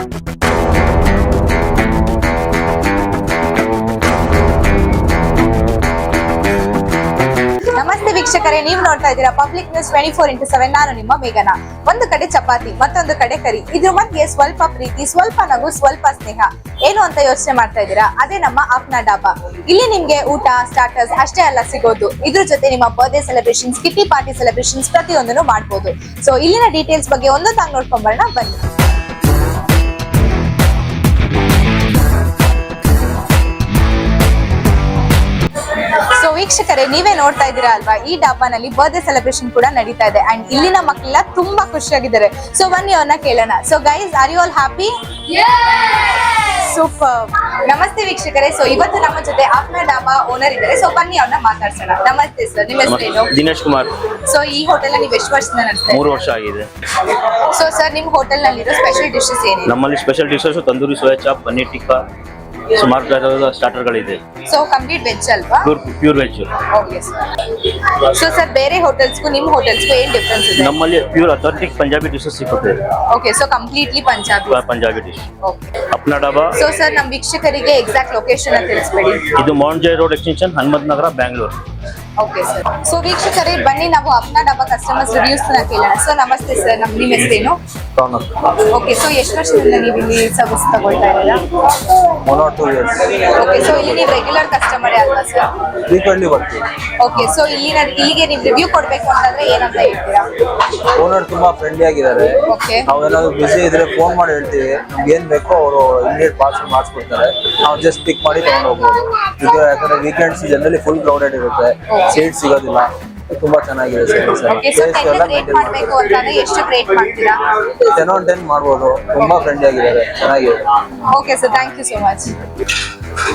ನಮಸ್ತೆ ವೀಕ್ಷಕರೇ, ನೀವು ನೋಡ್ತಾ ಇದ್ದೀರಾ ಪಬ್ಲಿಕ್ ನ್ಯೂಸ್ 24x7. ನಾನು ನಿಮ್ಮ ಮೇಘನ. ಒಂದು ಕಡೆ ಚಪಾತಿ, ಮತ್ತೊಂದು ಕಡೆ ಕರಿ, ಇದ್ರ ಮಧ್ಯೆ ಸ್ವಲ್ಪ ಪ್ರೀತಿ, ಸ್ವಲ್ಪ ನಗು, ಸ್ವಲ್ಪ ಸ್ನೇಹ. ಏನು ಅಂತ ಯೋಚನೆ ಮಾಡ್ತಾ ಇದ್ದೀರಾ? ಅದೇ ನಮ್ಮ ಅಪ್ನಾ ಡಾಬಾ. ಇಲ್ಲಿ ನಿಮ್ಗೆ ಊಟ, ಸ್ಟಾರ್ಟರ್ಸ್ ಅಷ್ಟೇ ಅಲ್ಲ ಸಿಗೋದು, ಇದ್ರ ಜೊತೆ ನಿಮ್ಮ ಬರ್ತ್ಡೇ ಸೆಲೆಬ್ರೇಷನ್ಸ್, ಕಿಟಿ ಪಾರ್ಟಿ ಸೆಲೆಬ್ರೇಷನ್ಸ್ ಪ್ರತಿಯೊಂದನ್ನು ಮಾಡಬಹುದು. ಸೊ ಇಲ್ಲಿನ ಡೀಟೇಲ್ಸ್ ಬಗ್ಗೆ ಒಂದೊಂದಾಗಿ ನೋಡ್ಕೊಂಡ್ ಬರೋಣ, ಬನ್ನಿ. ಸೊ ವೀಕ್ಷಕರೇ, ನೀವೇ ನೋಡ್ತಾ ಇದ್ದೀರಾ ಅಲ್ವಾ, ಈ ಡಾಬಾನಲ್ಲಿ ಬರ್ತ್ಡೇ ಸೆಲೆಬ್ರೇಷನ್ ಕೂಡ ನಡೀತಾ ಇದೆ ಅಂಡ್ ಇಲ್ಲಿನ ಮಕ್ಕಳೆಲ್ಲ ತುಂಬಾ ಖುಷಿಯಾಗಿದ್ದಾರೆ. ಸೊ ಬನ್ನಿ ಅವ್ರನ್ನ ಕೇಳೋಣ. So guys, are you all happy? Super. ನಮಸ್ತೆ ವೀಕ್ಷಕರೇ, ಸೊ ಇವತ್ತು ನಮ್ಮ ಜೊತೆ ಅಪ್ನಾ ಡಾಬಾ ಓನರ್ ಇದ್ದಾರೆ. ಸೊ ಬನ್ನಿ ಅವ್ರನ್ನ ಮಾತಾಡ್ಸೋಣ. ನಮಸ್ತೆ ಸರ್, ನಿಮ್ಮ ಹೆಸರೇನು? ದಿನೇಶ್ ಕುಮಾರ್. ಸೊ ಈ ಹೋಟೆಲ್ ನೀವು ಎಷ್ಟು ವರ್ಷದಿಂದ ನಡೆಸ್ತಾ 3 ವರ್ಷ ಆಗಿದೆ. ಸೊ ಸರ್, ನಿಮ್ಮ ಹೋಟೆಲ್ ನಲ್ಲಿರೋ ಸ್ಪೆಷಲ್ ಡಿಶಸ್ ಏನಿದೆ? ನಮ್ಮಲ್ಲಿ special dishes tandoori soya chop, paneer tikka, ಸುಮಾರು ತರಹದ ಸ್ಟಾರ್ಟರ್ಗಳಿದೆ. ಸೊ ಕಂಪ್ಲೀಟ್ ವೆಜ್ ಅಲ್ವಾ? Pure veg. Okay sir. So sir, ಬೇರೆ ಹೋಟೆಲ್ಸ್ಗೂ ನಿಮ್ಮ ಹೋಟೆಲ್ಸ್ಗೂ ಏನ್ ಡಿಫರೆನ್ಸ್ ಇದೆ? ನಮ್ಮಲ್ಲಿ ಪ್ಯೂರ್ ಅಥೆಂಟಿಕ್ ಪಂಜಾಬಿ ಡಿಶಸ್ ಸಿಗುತ್ತೆ. Okay, so completely Punjabi dish. Okay. Apna Dhaba. So sir, ನಮ್ಮ ವೀಕ್ಷಕರಿಗೆ ಎಕ್ಸಾಕ್ಟ್ ಲೊಕೇಶನ್ ಅಂತ ತಿಳಿಸ್ಬೇಡಿ. ಇದು mount Jai road extension, Hanumanth Nagar, Bangalore. Okay sir. So ವೀಕ್ಷಕರೇ, ಬನ್ನಿ ನಾವು ಅಪ್ನಾ ಡಾಬಾ ಕಸ್ಟಮರ್ಸ್ ರಿವ್ಯೂಸ್ ನ ಕೇಳೋಣ. ಸೊ ನಮಸ್ತೆ ಸರ್, ನಿಮ್ಮ ಹೆಸರೇನು? ಓಕೆ. ಸೊ ಎಷ್ಟು ವರ್ಷದಿಂದ ನೀವು ಇಲ್ಲಿ ಸರ್ವಿಸ್ ತಗೊಳ್ತಾ ಇದ್ದೀರಾ? 1 or 2 years. ಓಕೆ. ಸೊ ಇಲ್ಲಿ ನೀವು ರೆಗ್ಯುಲರ್ ಕಸ್ಟಮರ್ ಅಲ್ವಾ ಸರ್? ವೀಕೆಂಡ್ಲಿ ಬರ್ತೀವಿ. ಓಕೆ. ಸೊ ಇಲ್ಲಿಗೆ ನೀವು ರಿವ್ಯೂ ಕೊಡ್ಬೇಕು ಅಂತಂದ್ರೆ ಏನಂತ ಹೇಳ್ತೀರಾ? ಓನರ್ ತುಂಬಾ ಫ್ರೆಂಡ್ಲಿ ಆಗಿದ್ದಾರೆ. ಓಕೆ. ನಾವೇನಾದ್ರು ಬಿಸಿ ಇದ್ರೆ ಫೋನ್ ಮಾಡಿ ಹೇಳ್ತೀವಿ, ನಮ್ಗೆ ಏನ್ ಬೇಕೋ ಅವರು ಇಮಿಡಿಯೇಟ್ ಪಾರ್ಸಲ್ ಮಾಡಿಸ್ಕೊಡ್ತಾರೆ. ನಾವು ಜಸ್ಟ್ ಪಿಕ್ ಮಾಡಿ ತಗೊಂಡು ಹೋಗ್ಬೋದು. ಈಗ ಯಾಕಂದ್ರೆ ವೀಕೆಂಡ್ಸ್ ಜನರಲಿ ಫುಲ್ ಕ್ರೌಡೆಡ್ ಇರುತ್ತೆ, ಸೀಟ್ ಸಿಗೋದಿಲ್ಲ. ತುಂಬಾ ಚೆನ್ನಾಗಿದೆ ಸರ್ವಿಸ್. ಓಕೆ. ಸೊ 10 ರೇಟ್ ಮಾಡಬೇಕು ಅಂತಂದ್ರೆ ಎಷ್ಟು ರೇಟ್ ಮಾಡ್ತೀರಾ? 10 on 10 ಮಾಡ್ಬೋದು. ತುಂಬಾ ಫ್ರೆಂಡ್ಲಿ ಆಗಿದ್ದಾರೆ, ಚೆನ್ನಾಗಿದೆ. Okay sir, thank you so much.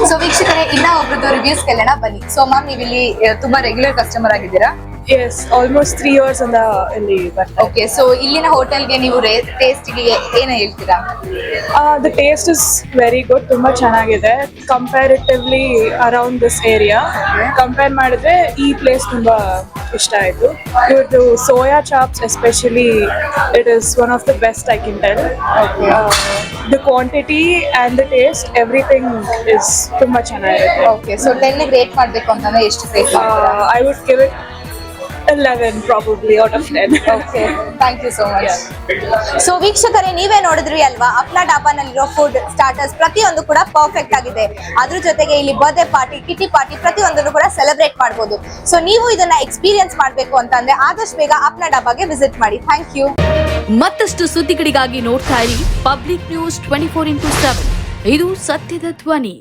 So ವೀಕ್ಷಕರೇ, ಇನ್ನ ಒಬ್ರದ್ದು ರಿವ್ಯೂಸ್ ಕೇಳೋಣ, ಬನ್ನಿ. ಸೊ ಮ್ಯಾಮ್, ನೀವು ಇಲ್ಲಿ ತುಂಬಾ ರೆಗ್ಯುಲರ್ ಕಸ್ಟಮರ್ ಆಗಿದ್ದೀರಾ? Yes, almost 3 years in the okay. So ಇಲ್ಲಿನ ಹೋಟೆಲ್ಗೆ ನೀವು ಟೇಸ್ಟ್ಗೆ ಏನು ಹೇಳ್ತೀರಾ? The taste is very good. ತುಂಬಾ ಚೆನ್ನಾಗಿದೆ. Comparatively around this area compare ಮಾಡಿದ್ರೆ ಈ ಪ್ಲೇಸ್ ತುಂಬಾ ಇಷ್ಟ ಆಯ್ತು. ಇವ್ರದ್ದು soya chops especially, it is one of the best I can tell. The quantity and the taste, everything is ತುಂಬಾ ಚೆನ್ನಾಗಿದೆ. ಓಕೆ. ಸೊ 10 ರೇಟ್ ಮಾಡಬೇಕು ಅಂತಂದ್ರೆ ಎಷ್ಟು ರೇಟ್ ಮಾಡ್ತೀರಾ? I would give it 11 probably out of 10. Okay, thank you so much. So ವೀಕ್ಷಕರೇ, ನೀವೇ ನೋಡಿದ್ರಿ ಅಲ್ವಾ, ಅಪ್ನಾ ಡಾಬಾನಲ್ಲಿರೋ ಫುಡ್, ಸ್ಟಾರ್ಟರ್ಸ್ ಪ್ರತಿಯೊಂದು ಕೂಡ ಪರ್ಫೆಕ್ಟ್ ಆಗಿದೆ. ಅದ್ರ ಜೊತೆಗೆ ಇಲ್ಲಿ ಬರ್ತ್ಡೇ ಪಾರ್ಟಿ, ಕಿಟಿ ಪಾರ್ಟಿ ಪ್ರತಿಯೊಂದನ್ನು ಕೂಡ ಸೆಲೆಬ್ರೇಟ್ ಮಾಡಬಹುದು. ಸೊ ನೀವು ಇದನ್ನ ಎಕ್ಸ್ಪೀರಿಯನ್ಸ್ ಮಾಡಬೇಕು ಅಂತಂದ್ರೆ ಆದಷ್ಟು ಬೇಗ ಅಪ್ನಾ ಡಾಬಾಗೆ ವಿಸಿಟ್ ಮಾಡಿ. Thank you. ಮತ್ತಷ್ಟು ಸುದ್ದಿಗಳಿಗಾಗಿ ನೋಡ್ತಾ ಇರಿ ಪಬ್ಲಿಕ್ ನ್ಯೂಸ್ 24x7. ಇದು ಸತ್ಯದ ಧ್ವನಿ.